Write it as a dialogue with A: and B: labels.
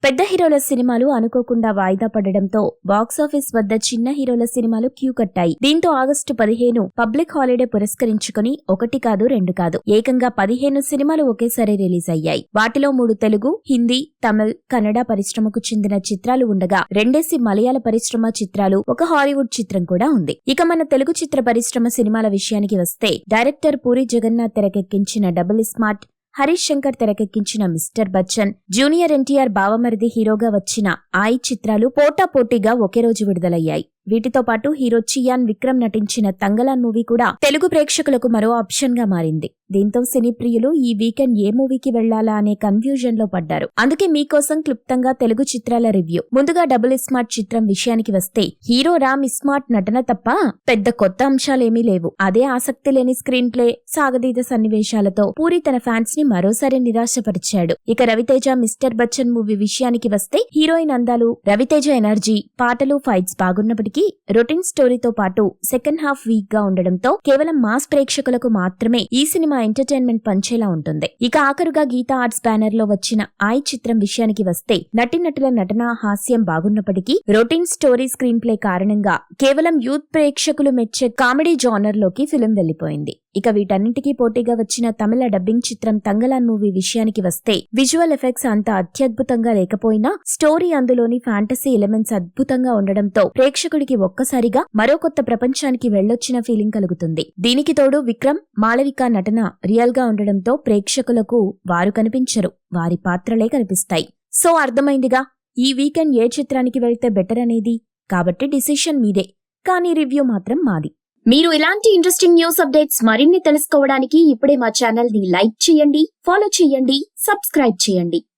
A: పెద్ద హీరోల సినిమాలు అనుకోకుండా వాయిదా పడడంతో బాక్సాఫీస్ వద్ద చిన్న హీరోల సినిమాలు క్యూ కట్టాయి. దీంతో ఆగస్టు 15 పబ్లిక్ హాలిడే పురస్కరించుకుని ఒకటి కాదు రెండు కాదు ఏకంగా 15 సినిమాలు ఒకేసారి రిలీజ్ అయ్యాయి. వాటిలో 3 తెలుగు, హిందీ, తమిళ్, కన్నడ పరిశ్రమకు చెందిన చిత్రాలు ఉండగా 2 మలయాళ పరిశ్రమ చిత్రాలు, ఒక హాలీవుడ్ చిత్రం కూడా ఉంది. ఇక మన తెలుగు చిత్ర పరిశ్రమ సినిమాల విషయానికి వస్తే డైరెక్టర్ పూరి జగన్నాథ్ తెరకెక్కించిన డబుల్ స్మార్ట్, హరీష్ శంకర్ తెరకెక్కించిన మిస్టర్ బచ్చన్, జూనియర్ ఎన్టీఆర్ బావమరిది హీరోగా వచ్చిన ఆయి చిత్రాలు పోటాపోటీగా ఒకే రోజు విడుదలయ్యాయి. వీటితో పాటు హీరో చియాన్ విక్రమ్ నటించిన తంగలాన్ మూవీ కూడా తెలుగు ప్రేక్షకులకు మరో ఆప్షన్ గా మారింది. దీంతో సినీ ప్రియులు ఈ వీకెండ్ ఏ మూవీకి వెళ్లాలా అనే కన్ఫ్యూజన్ లో పడ్డారు. అందుకే మీకోసం క్లుప్తంగా తెలుగు చిత్రాల రివ్యూ. ముందుగా డబుల్ స్మార్ట్ చిత్రం విషయానికి వస్తే హీరో రామ్ స్మార్ట్ నటన తప్ప పెద్ద కొత్త అంశాలేమీ లేవు. అదే ఆసక్తి లేని స్క్రీన్ ప్లే, సాగదీత సన్నివేశాలతో పూరి తన ఫ్యాన్స్ ని మరోసారి నిరాశపరిచాడు. ఇక రవితేజ మిస్టర్ బచ్చన్ మూవీ విషయానికి వస్తే హీరోయిన్ అందాలు, రవితేజ ఎనర్జీ, పాటలు, ఫైట్స్ బాగున్నప్పటికీ రొటీన్ స్టోరీతో పాటు సెకండ్ హాఫ్ వీక్ గా ఉండడంతో కేవలం మాస్ ప్రేక్షకులకు మాత్రమే ఈ సినిమా ఎంటర్టైన్మెంట్ పంచేలా ఉంటుంది. ఇక ఆఖరుగా గీతా ఆర్ట్స్ బ్యానర్ లో వచ్చిన ఆయి చిత్రం విషయానికి వస్తే నటీనటుల నటన, హాస్యం బాగున్నప్పటికీ రొటీన్ స్టోరీ, స్క్రీన్ ప్లే కారణంగా కేవలం యూత్ ప్రేక్షకులు మెచ్చే కామెడీ జానర్ లోకి ఫిలిం వెళ్లిపోయింది. ఇక వీటన్నింటికీ పోటీగా వచ్చిన తమిళ డబ్బింగ్ చిత్రం తంగలాన్ మూవీ విషయానికి వస్తే విజువల్ ఎఫెక్ట్స్ అంత అత్యద్భుతంగా లేకపోయినా స్టోరీ, అందులోని ఫ్యాంటసీ ఎలిమెంట్స్ అద్భుతంగా ఉండడంతో ప్రేక్షకుడికి ఒక్కసారిగా మరో కొత్త ప్రపంచానికి వెళ్లొచ్చిన ఫీలింగ్ కలుగుతుంది. దీనికి తోడు విక్రమ్, మాళవిక నటన రియల్ గా ఉండడంతో ప్రేక్షకులకు వారు కనిపించరు, వారి పాత్రలే కనిపిస్తాయి. సో అర్థమైందిగా ఈ వీకెండ్ ఏ చిత్రానికి వెళ్తే బెటర్ అనేది. కాబట్టి డిసిషన్ మీదే, కానీ రివ్యూ మాత్రం మాది. మీరు ఇలాంటి ఇంట్రెస్టింగ్ న్యూస్ అప్డేట్స్ మరిన్ని తెలుసుకోవడానికి ఇప్పుడే మా ఛానల్ ని లైక్ చేయండి, ఫాలో చేయండి, సబ్స్క్రైబ్ చేయండి.